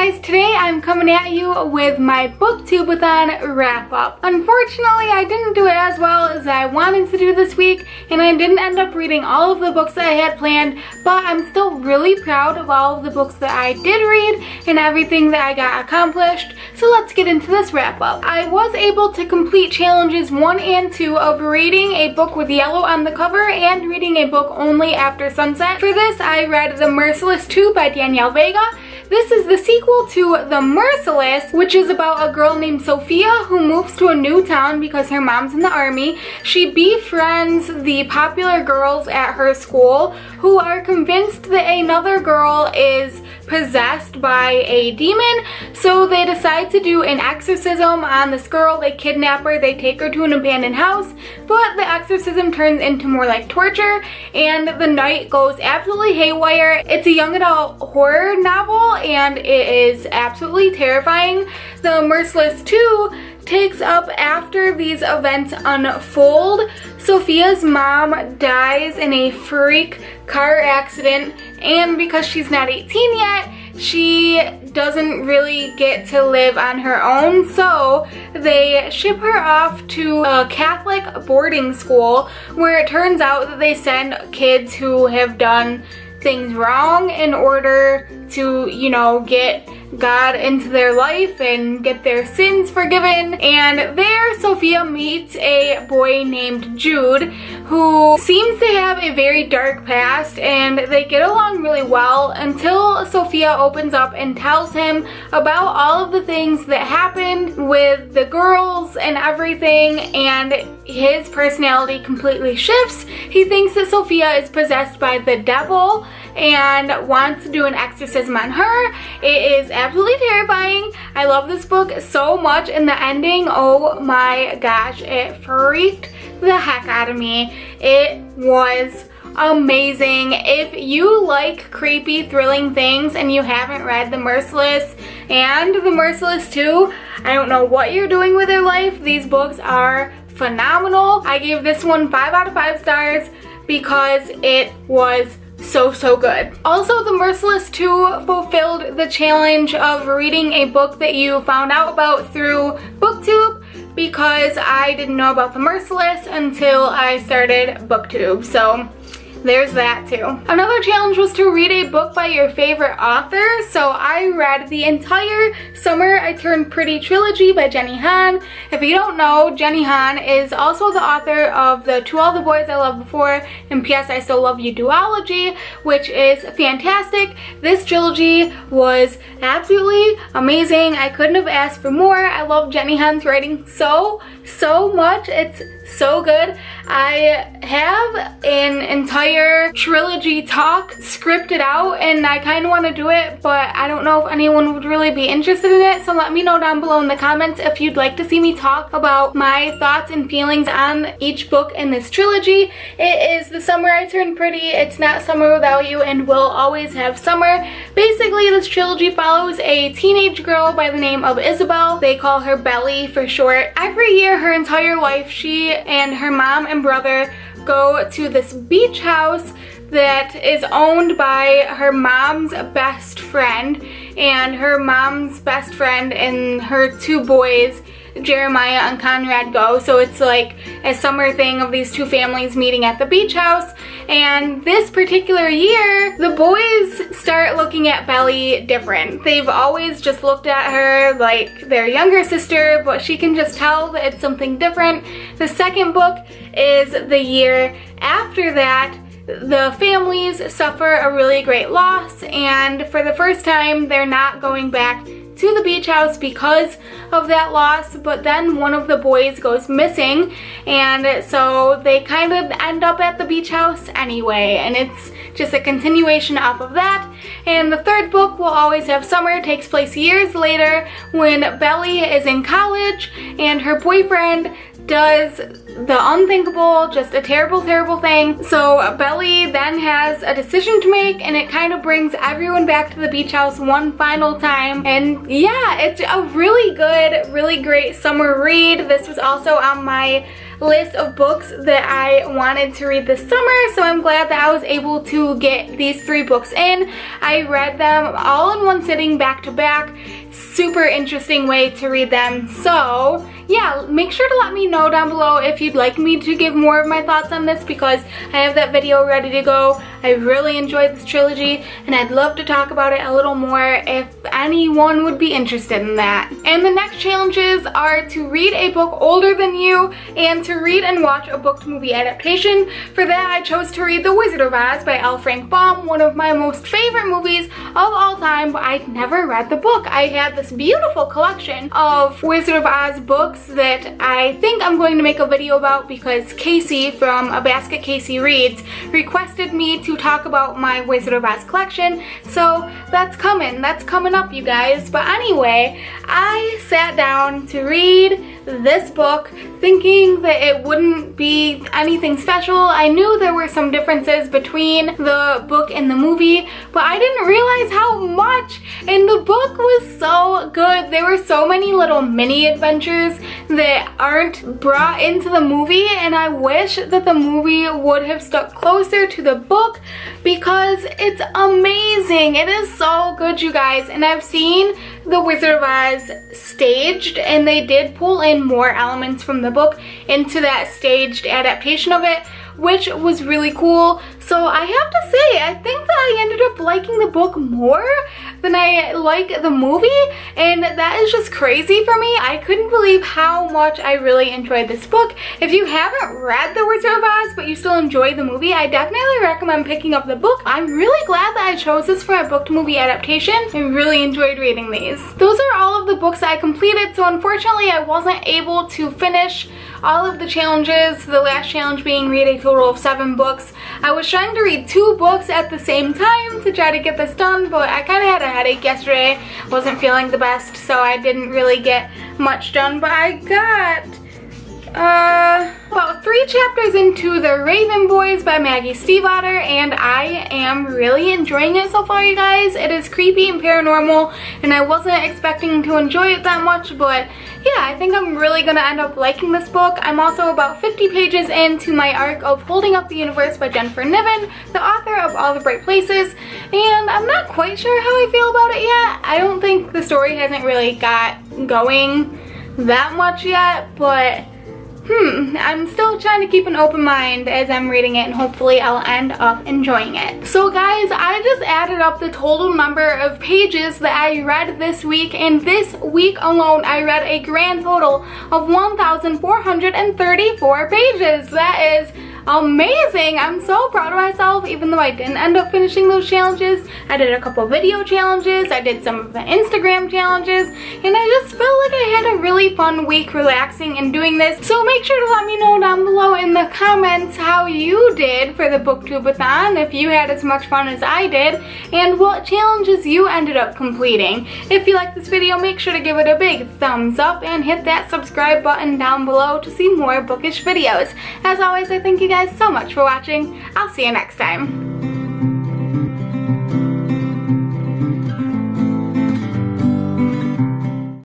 guys, today I'm coming at you with my BooktubeAthon Wrap Up. Unfortunately, I didn't do it as well as I wanted to do this week, and I didn't end up reading all of the books that I had planned, but I'm still really proud of all of the books that I did read and everything that I got accomplished. So let's get into this wrap up. I was able to complete challenges 1 and 2 of reading a book with yellow on the cover and reading a book only after sunset. For this, I read The Merciless 2 by Danielle Vega. This is the sequel to The Merciless, which is about a girl named Sophia who moves to a new town because her mom's in the army. She befriends the popular girls at her school who are convinced that another girl is possessed by a demon, so they decide to do an exorcism on this girl. They kidnap her, they take her to an abandoned house, but the exorcism turns into more like torture and the night goes absolutely haywire. It's a young adult horror novel and it is absolutely terrifying. The Merciless 2 takes up after these events unfold. Sophia's mom dies in a freak car accident, and because she's not 18 yet, she doesn't really get to live on her own, so they ship her off to a Catholic boarding school where it turns out that they send kids who have done things wrong in order to, get God into their life and get their sins forgiven. And there Sophia meets a boy named Jude who seems to have a very dark past, and they get along really well until Sophia opens up and tells him about all of the things that happened with the girls and everything, and his personality completely shifts. He thinks that Sophia is possessed by the devil and wants to do an exorcism on her. It is absolutely terrifying. I love this book so much, and the ending, oh my gosh, it freaked the heck out of me. It was amazing. If you like creepy, thrilling things and you haven't read The Merciless and The Merciless 2, I don't know what you're doing with your life. These books are phenomenal. I gave this one 5 out of 5 stars because it was so good. Also, The Merciless 2 fulfilled the challenge of reading a book that you found out about through BookTube, because I didn't know about The Merciless until I started BookTube. So there's that too. Another challenge was to read a book by your favorite author. So I read the entire Summer I Turned Pretty trilogy by Jenny Han. If you don't know, Jenny Han is also the author of the To All the Boys I Loved Before and P.S. I Still Love You duology, which is fantastic. This trilogy was absolutely amazing. I couldn't have asked for more. I love Jenny Han's writing so much. It's so good. I have an entire trilogy talk scripted out and I kind of want to do it, but I don't know if anyone would really be interested in it, so let me know down below in the comments if you'd like to see me talk about my thoughts and feelings on each book in this trilogy. It is The Summer I Turned Pretty, It's Not Summer Without You, and We'll Always Have Summer. Basically, this trilogy follows a teenage girl by the name of Isabel. They call her Belly for short. Every year, her entire life, she and her mom and brother go to this beach house that is owned by her mom's best friend, and her mom's best friend and her 2 boys, Jeremiah and Conrad, go. So it's like a summer thing of these 2 families meeting at the beach house. And this particular year, the boys start looking at Belly different. They've always just looked at her like their younger sister, but she can just tell that it's something different. The second book is the year after that. The families suffer a really great loss, and for the first time, they're not going back to the beach house because of that loss, but then one of the boys goes missing, and so they kind of end up at the beach house anyway, and it's just a continuation off of that. And the third book, We'll Always Have Summer, takes place years later when Belly is in college and her boyfriend does the unthinkable, just a terrible, terrible thing. So Belly then has a decision to make, and it kind of brings everyone back to the beach house one final time. And yeah, it's a really good, really great summer read. This was also on my list of books that I wanted to read this summer, so I'm glad that I was able to get these 3 books in. I read them all in one sitting, back to back. Super interesting way to read them. So yeah, make sure to let me know down below if you'd like me to give more of my thoughts on this, because I have that video ready to go. I really enjoyed this trilogy, and I'd love to talk about it a little more if anyone would be interested in that. And the next challenges are to read a book older than you and to read and watch a book to movie adaptation. For that, I chose to read The Wizard of Oz by L. Frank Baum, one of my most favorite movies of all time, but I'd never read the book. I had this beautiful collection of Wizard of Oz books that I think I'm going to make a video about, because Casey from A Basket Casey Reads requested me to talk about my Wizard of Oz collection, so that's coming up, you guys. But anyway, I sat down to read this book thinking that it wouldn't be anything special. I knew there were some differences between the book and the movie, but I didn't realize how much. And the book was so good. There were so many little mini adventures that aren't brought into the movie, and I wish that the movie would have stuck closer to the book, because it's amazing. It is so good, you guys. And I've seen The Wizard of Oz staged, and they did pull in more elements from the book into that staged adaptation of it, which was really cool. So I have to say, I think that I ended up liking the book more than I like the movie, and that is just crazy for me. I couldn't believe how much I really enjoyed this book. If you haven't read The Wizard of Oz but you still enjoy the movie, I definitely recommend picking up the book. I'm really glad that I chose this for a book to movie adaptation. I really enjoyed reading these. Those are all of the books I completed, so unfortunately I wasn't able to finish all of the challenges, the last challenge being read a total of 7 books. I was trying to read 2 books at the same time to try to get this done, but I kind of had a headache yesterday. Wasn't feeling the best, so I didn't really get much done, but I got about 3 chapters into The Raven Boys by Maggie Stiefvater, and I am really enjoying it so far, you guys. It is creepy and paranormal, and I wasn't expecting to enjoy it that much, but yeah, I think I'm really gonna end up liking this book. I'm also about 50 pages into my arc of Holding Up the Universe by Jennifer Niven, the author of All the Bright Places, and I'm not quite sure how I feel about it yet. I don't think the story hasn't really got going that much yet, but I'm still trying to keep an open mind as I'm reading it, and hopefully I'll end up enjoying it. So guys, I just added up the total number of pages that I read this week, and this week alone I read a grand total of 1,434 pages. That is amazing. I'm so proud of myself, even though I didn't end up finishing those challenges. I did a couple video challenges, I did some of the Instagram challenges, and I just felt like I had a really fun week relaxing and doing this. So make sure to let me know down below in the comments how you did for the BooktubeAthon, if you had as much fun as I did, and what challenges you ended up completing. If you like this video, make sure to give it a big thumbs up and hit that subscribe button down below to see more bookish videos. As always, I thank you guys so much for watching. I'll see you next time.